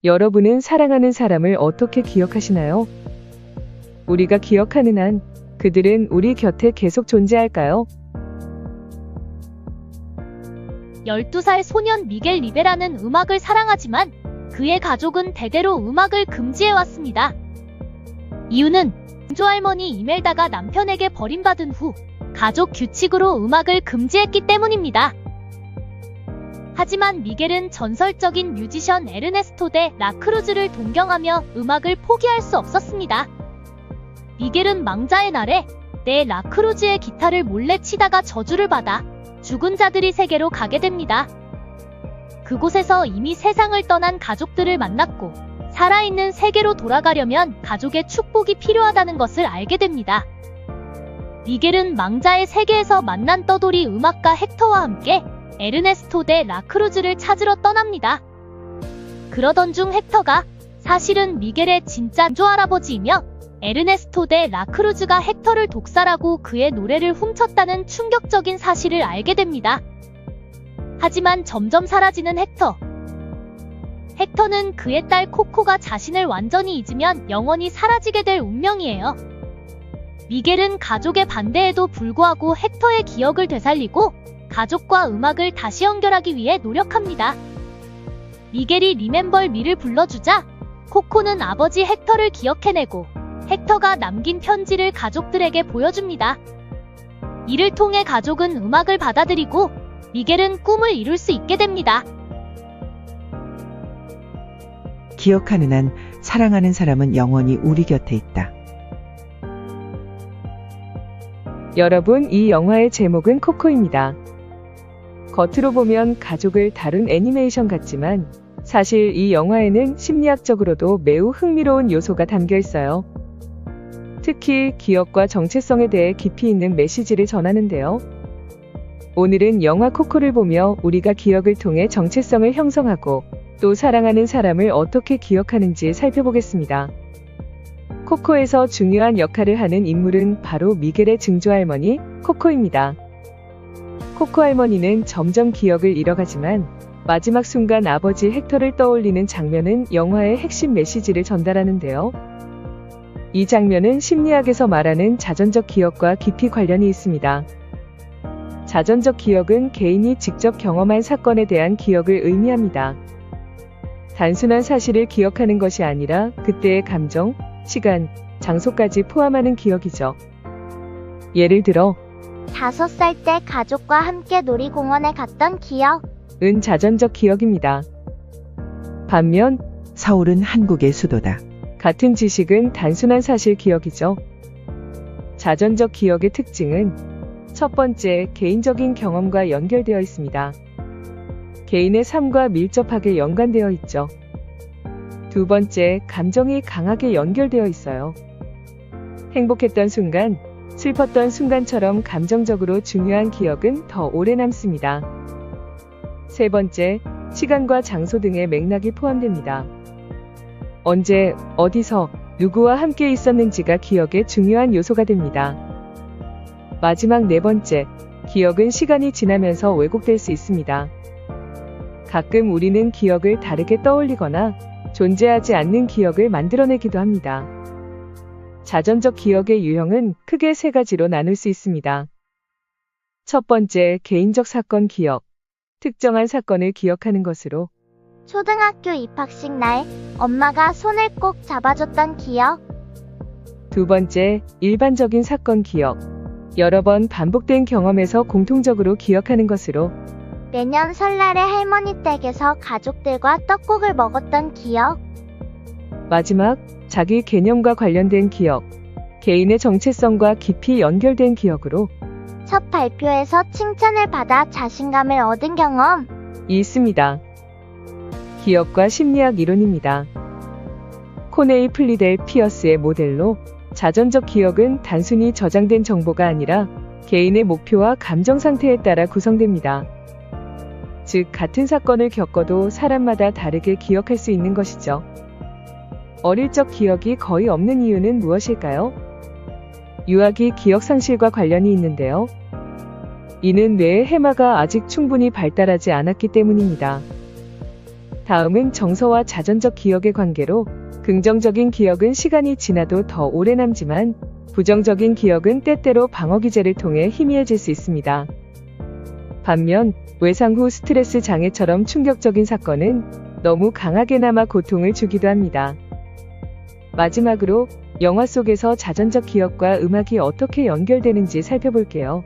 여러분은 사랑하는 사람을 어떻게 기억하시나요? 우리가 기억하는 한 그들은 우리 곁에 계속 존재할까요? 12살 소년 미겔 리베라는 음악을 사랑하지만 그의 가족은 대대로 음악을 금지해왔습니다. 이유는 증조할머니 이멜다가 남편에게 버림받은 후 가족 규칙으로 음악을 금지했기 때문입니다. 하지만 미겔은 전설적인 뮤지션 에르네스토 데 라크루즈를 동경하며 음악을 포기할 수 없었습니다. 미겔은 망자의 날에 데 라크루즈의 기타를 몰래 치다가 저주를 받아 죽은 자들이 세계로 가게 됩니다. 그곳에서 이미 세상을 떠난 가족들을 만났고 살아있는 세계로 돌아가려면 가족의 축복이 필요하다는 것을 알게 됩니다. 미겔은 망자의 세계에서 만난 떠돌이 음악가 헥터와 함께 에르네스토 데 라크루즈를 찾으러 떠납니다. 그러던 중 헥터가 사실은 미겔의 진짜 증조할아버지이며 에르네스토 데 라크루즈가 헥터를 독살하고 그의 노래를 훔쳤다는 충격적인 사실을 알게 됩니다. 하지만 점점 사라지는 헥터. 헥터는 그의 딸 코코가 자신을 완전히 잊으면 영원히 사라지게 될 운명이에요. 미겔은 가족의 반대에도 불구하고 헥터의 기억을 되살리고 가족과 음악을 다시 연결하기 위해 노력합니다. 미겔이 리멤벌 미를 불러주자 코코는 아버지 헥터를 기억해내고 헥터가 남긴 편지를 가족들에게 보여줍니다. 이를 통해 가족은 음악을 받아들이고 미겔은 꿈을 이룰 수 있게 됩니다. 기억하는 한 사랑하는 사람은 영원히 우리 곁에 있다. 여러분, 이 영화의 제목은 코코입니다. 겉으로 보면 가족을 다룬 애니메이션 같지만 사실 이 영화에는 심리학적으로도 매우 흥미로운 요소가 담겨 있어요. 특히 기억과 정체성에 대해 깊이 있는 메시지를 전하는데요. 오늘은 영화 코코를 보며 우리가 기억을 통해 정체성을 형성하고 또 사랑하는 사람을 어떻게 기억하는지 살펴보겠습니다. 코코에서 중요한 역할을 하는 인물은 바로 미겔의 증조할머니 코코입니다. 코코 할머니는 점점 기억을 잃어가지만 마지막 순간 아버지 헥터를 떠올리는 장면은 영화의 핵심 메시지를 전달하는데요. 이 장면은 심리학에서 말하는 자전적 기억과 깊이 관련이 있습니다. 자전적 기억은 개인이 직접 경험한 사건에 대한 기억을 의미합니다. 단순한 사실을 기억하는 것이 아니라 그때의 감정, 시간, 장소까지 포함하는 기억이죠. 예를 들어 5살 때 가족과 함께 놀이공원에 갔던 기억. 은 자전적 기억입니다. 반면 서울은 한국의 수도다. 같은 지식은 단순한 사실 기억이죠. 자전적 기억의 특징은 첫 번째, 개인적인 경험과 연결되어 있습니다. 개인의 삶과 밀접하게 연관되어 있죠. 두 번째, 감정이 강하게 연결되어 있어요. 행복했던 순간, 슬펐던 순간처럼 감정적으로 중요한 기억은 더 오래 남습니다. 세 번째, 시간과 장소 등의 맥락이 포함됩니다. 언제, 어디서, 누구와 함께 있었는지가 기억의 중요한 요소가 됩니다. 마지막 네 번째, 기억은 시간이 지나면서 왜곡될 수 있습니다. 가끔 우리는 기억을 다르게 떠올리거나 존재하지 않는 기억을 만들어내기도 합니다. 자전적 기억의 유형은 크게 세 가지로 나눌 수 있습니다. 첫 번째, 개인적 사건 기억. 특정한 사건을 기억하는 것으로 초등학교 입학식 날 엄마가 손을 꼭 잡아줬던 기억. 두 번째, 일반적인 사건 기억. 여러 번 반복된 경험에서 공통적으로 기억하는 것으로 매년 설날에 할머니 댁에서 가족들과 떡국을 먹었던 기억. 마지막, 자기 개념과 관련된 기억. 개인의 정체성과 깊이 연결된 기억으로 첫 발표에서 칭찬을 받아 자신감을 얻은 경험. 있습니다. 기억과 심리학 이론입니다. 코네이 플리델 피어스의 모델로 자전적 기억은 단순히 저장된 정보가 아니라 개인의 목표와 감정 상태에 따라 구성됩니다. 즉, 같은 사건을 겪어도 사람마다 다르게 기억할 수 있는 것이죠. 어릴 적 기억이 거의 없는 이유는 무엇일까요? 유아기 기억 상실과 관련이 있는데요. 이는 뇌의 해마가 아직 충분히 발달하지 않았기 때문입니다. 다음은 정서와 자전적 기억의 관계로 긍정적인 기억은 시간이 지나도 더 오래 남지만 부정적인 기억은 때때로 방어 기제를 통해 희미해질 수 있습니다. 반면 외상 후 스트레스 장애처럼 충격적인 사건은 너무 강하게 남아 고통을 주기도 합니다. 마지막으로 영화 속에서 자전적 기억과 음악이 어떻게 연결되는지 살펴볼게요.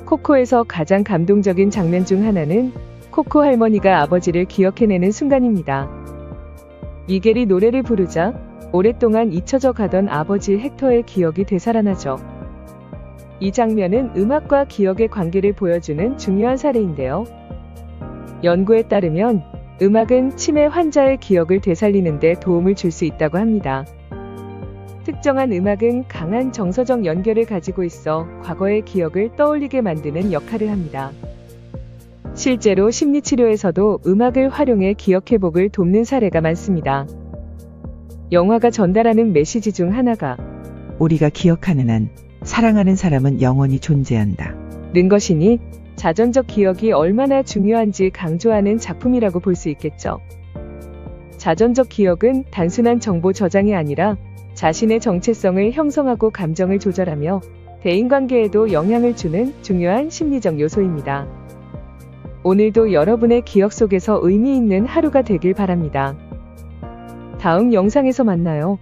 코코에서 가장 감동적인 장면 중 하나는 코코 할머니가 아버지를 기억해내는 순간입니다. 미겔이 노래를 부르자 오랫동안 잊혀져 가던 아버지 헥터의 기억이 되살아나죠. 이 장면은 음악과 기억의 관계를 보여주는 중요한 사례인데요. 연구에 따르면 음악은 치매 환자의 기억을 되살리는 데 도움을 줄 수 있다고 합니다. 특정한 음악은 강한 정서적 연결을 가지고 있어 과거의 기억을 떠올리게 만드는 역할을 합니다. 실제로 심리치료에서도 음악을 활용해 기억 회복을 돕는 사례가 많습니다. 영화가 전달하는 메시지 중 하나가 우리가 기억하는 한 사랑하는 사람은 영원히 존재한다. 는 것이니 자전적 기억이 얼마나 중요한지 강조하는 작품이라고 볼 수 있겠죠. 자전적 기억은 단순한 정보 저장이 아니라 자신의 정체성을 형성하고 감정을 조절하며 대인관계에도 영향을 주는 중요한 심리적 요소입니다. 오늘도 여러분의 기억 속에서 의미 있는 하루가 되길 바랍니다. 다음 영상에서 만나요.